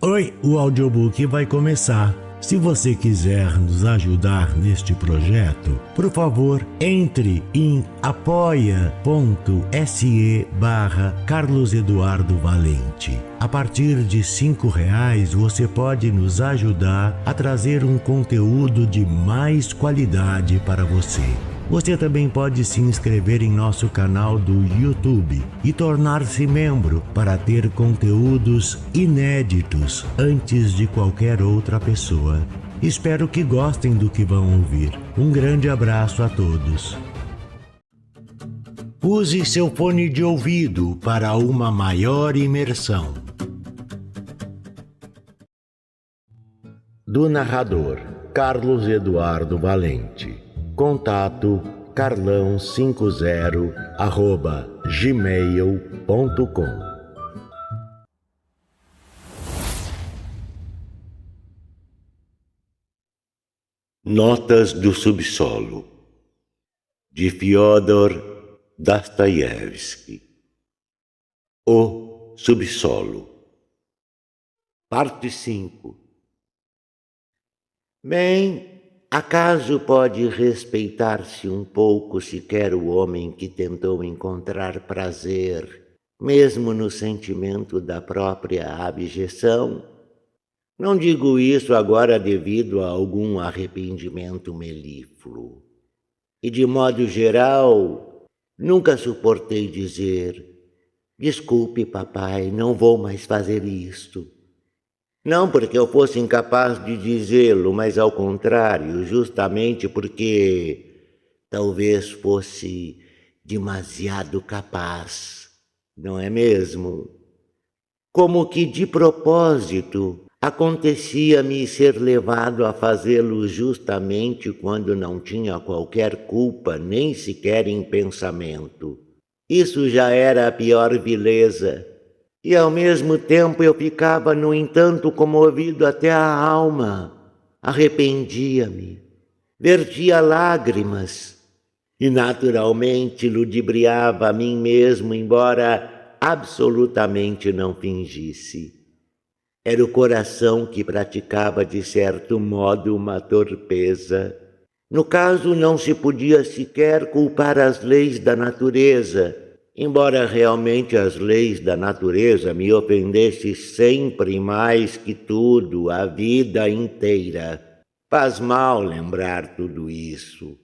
Oi, o audiobook vai começar. Se você quiser nos ajudar neste projeto, por favor, entre em apoia.se/Carlos Eduardo Valente. A partir de R$ 5 você pode nos ajudar a trazer um conteúdo de mais qualidade para você. Você também pode se inscrever em nosso canal do YouTube e tornar-se membro para ter conteúdos inéditos antes de qualquer outra pessoa. Espero que gostem do que vão ouvir. Um grande abraço a todos. Use seu fone de ouvido para uma maior imersão. Do narrador Carlos Eduardo Valente. Contato carlão50@gmail.com. Notas do Subsolo, de Fyodor Dostoiévski. O Subsolo. Parte 5. Bem, acaso pode respeitar-se um pouco sequer o homem que tentou encontrar prazer, mesmo no sentimento da própria abjeção? Não digo isso agora devido a algum arrependimento melífluo. E de modo geral, nunca suportei dizer: desculpe, papai, não vou mais fazer isto. Não porque eu fosse incapaz de dizê-lo, mas ao contrário, justamente porque talvez fosse demasiado capaz, não é mesmo? Como que de propósito acontecia-me ser levado a fazê-lo justamente quando não tinha qualquer culpa, nem sequer em pensamento. Isso já era a pior vileza. E ao mesmo tempo eu ficava, no entanto, comovido até a alma. Arrependia-me, vertia lágrimas e naturalmente ludibriava a mim mesmo, embora absolutamente não fingisse. Era o coração que praticava de certo modo uma torpeza. No caso, não se podia sequer culpar as leis da natureza, embora realmente as leis da natureza me ofendessem sempre mais que tudo, a vida inteira. Faz mal lembrar tudo isso.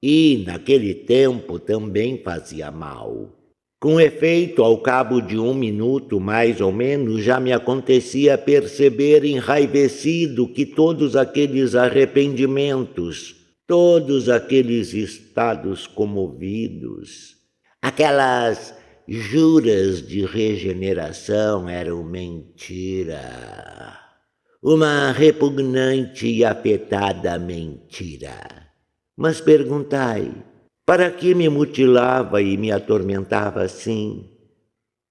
E, naquele tempo, também fazia mal. Com efeito, ao cabo de 1 minuto, mais ou menos, já me acontecia perceber enraivecido que todos aqueles arrependimentos, todos aqueles estados comovidos, aquelas juras de regeneração eram mentira. Uma repugnante e afetada mentira. Mas perguntai, para que me mutilava e me atormentava assim?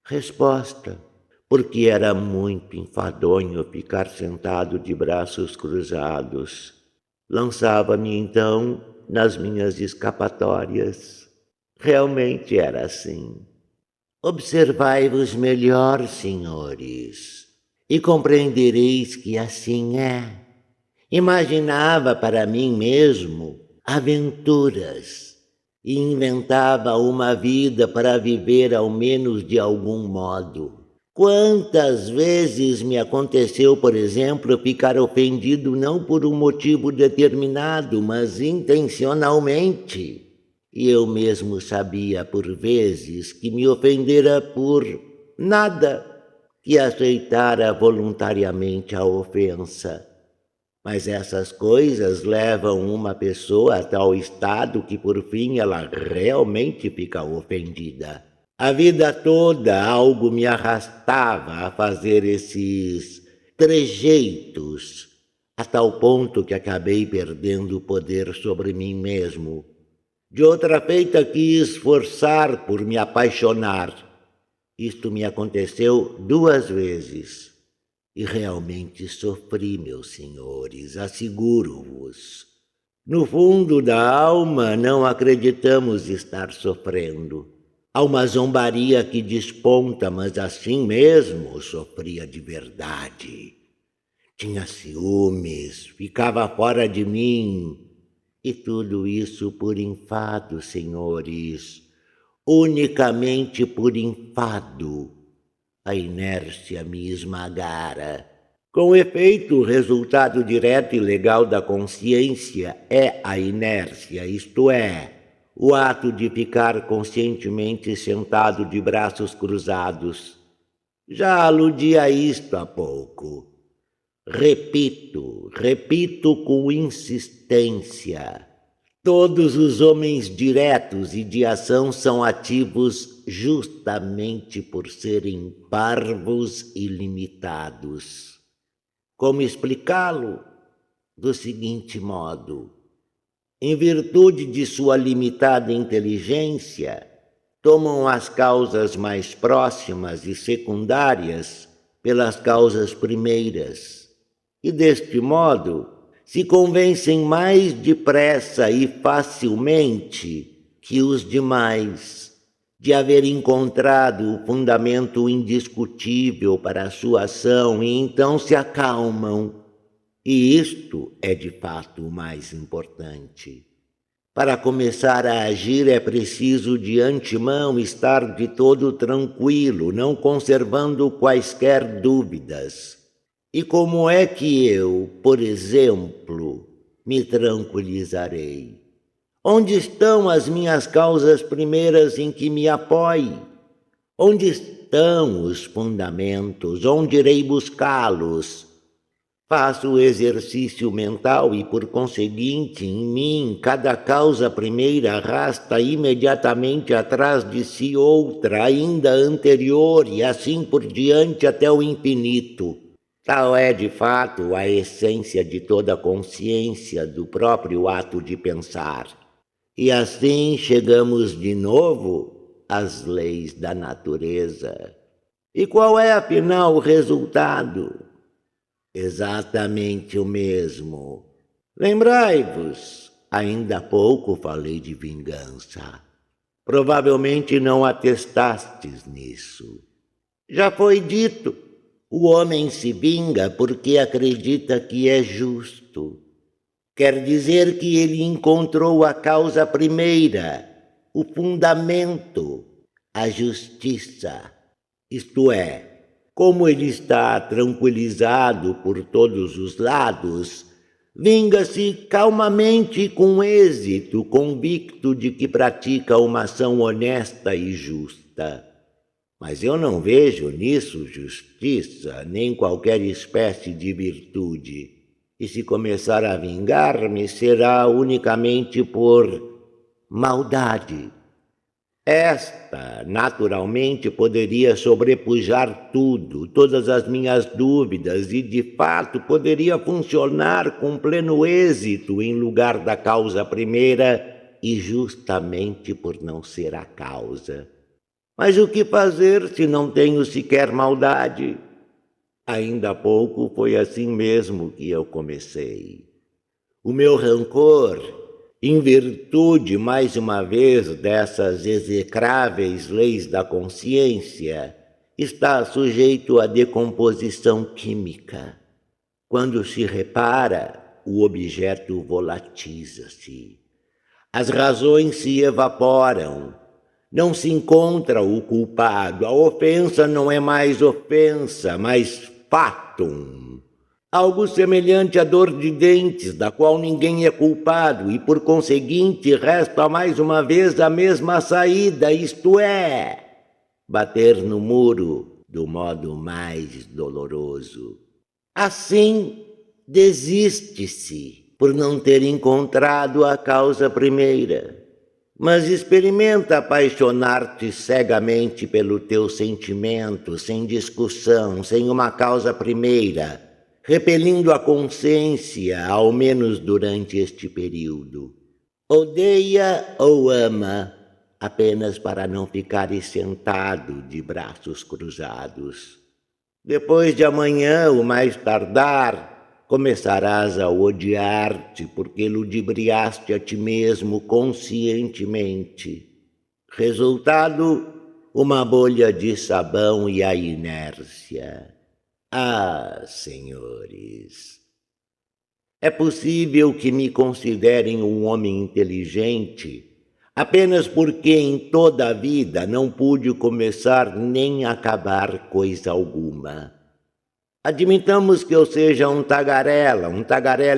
Resposta, porque era muito enfadonho ficar sentado de braços cruzados. Lançava-me então nas minhas escapatórias. Realmente era assim. Observai-vos melhor, senhores, e compreendereis que assim é. Imaginava para mim mesmo aventuras e inventava uma vida para viver ao menos de algum modo. Quantas vezes me aconteceu, por exemplo, ficar ofendido não por um motivo determinado, mas intencionalmente. E eu mesmo sabia, por vezes, que me ofendera por nada, que aceitara voluntariamente a ofensa. Mas essas coisas levam uma pessoa a tal estado que, por fim, ela realmente fica ofendida. A vida toda algo me arrastava a fazer esses trejeitos, a tal ponto que acabei perdendo o poder sobre mim mesmo. De outra feita, quis forçar por me apaixonar. Isto me aconteceu 2 vezes. E realmente sofri, meus senhores, asseguro-vos. No fundo da alma, não acreditamos estar sofrendo. Há uma zombaria que desponta, mas assim mesmo sofria de verdade. Tinha ciúmes, ficava fora de mim. E tudo isso por enfado, senhores. Unicamente por enfado. A inércia me esmagara. Com efeito, o resultado direto e legal da consciência é a inércia, isto é, o ato de ficar conscientemente sentado de braços cruzados. Já aludi a isto há pouco. Repito com insistência. Todos os homens diretos e de ação são ativos justamente por serem parvos e limitados. Como explicá-lo? Do seguinte modo: em virtude de sua limitada inteligência, tomam as causas mais próximas e secundárias pelas causas primeiras, e deste modo se convencem mais depressa e facilmente que os demais de haver encontrado o fundamento indiscutível para a sua ação, e então se acalmam. E isto é de fato o mais importante. Para começar a agir é preciso de antemão estar de todo tranquilo, não conservando quaisquer dúvidas. E como é que eu, por exemplo, me tranquilizarei? Onde estão as minhas causas primeiras em que me apoie? Onde estão os fundamentos? Onde irei buscá-los? Faço o exercício mental e, por conseguinte, em mim, cada causa primeira arrasta imediatamente atrás de si outra, ainda anterior, e assim por diante até o infinito. Tal é, de fato, a essência de toda consciência do próprio ato de pensar. E assim chegamos de novo às leis da natureza. E qual é, afinal, o resultado? Exatamente o mesmo. Lembrai-vos, ainda há pouco falei de vingança. Provavelmente não atestastes nisso. Já foi dito, o homem se vinga porque acredita que é justo. Quer dizer que ele encontrou a causa primeira, o fundamento, a justiça. Isto é, como ele está tranquilizado por todos os lados, vinga-se calmamente e com êxito, convicto de que pratica uma ação honesta e justa. Mas eu não vejo nisso justiça, nem qualquer espécie de virtude. E se começar a vingar-me, será unicamente por maldade. Esta, naturalmente, poderia sobrepujar tudo, todas as minhas dúvidas, e de fato poderia funcionar com pleno êxito em lugar da causa primeira, e justamente por não ser a causa. Mas o que fazer se não tenho sequer maldade? Ainda há pouco foi assim mesmo que eu comecei. O meu rancor, em virtude, mais uma vez, dessas execráveis leis da consciência, está sujeito à decomposição química. Quando se repara, o objeto volatiza-se. As razões se evaporam. Não se encontra o culpado. A ofensa não é mais ofensa, mas fatum. Algo semelhante à dor de dentes, da qual ninguém é culpado, e por conseguinte resta mais uma vez a mesma saída, isto é, bater no muro do modo mais doloroso. Assim, desiste-se por não ter encontrado a causa primeira. Mas experimenta apaixonar-te cegamente pelo teu sentimento, sem discussão, sem uma causa primeira, repelindo a consciência, ao menos durante este período. Odeia ou ama, apenas para não ficares sentado de braços cruzados. Depois de amanhã, o mais tardar, começarás a odiar-te porque ludibriaste a ti mesmo conscientemente. Resultado, uma bolha de sabão e a inércia. Ah, senhores, é possível que me considerem um homem inteligente apenas porque em toda a vida não pude começar nem acabar coisa alguma. Admitamos que eu seja um tagarela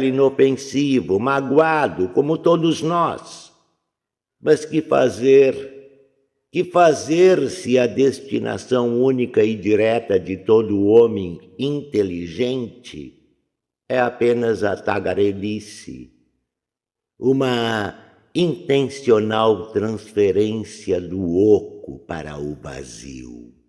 inofensivo, magoado, como todos nós. Mas que fazer? Que fazer se a destinação única e direta de todo homem inteligente é apenas a tagarelice, uma intencional transferência do oco para o vazio?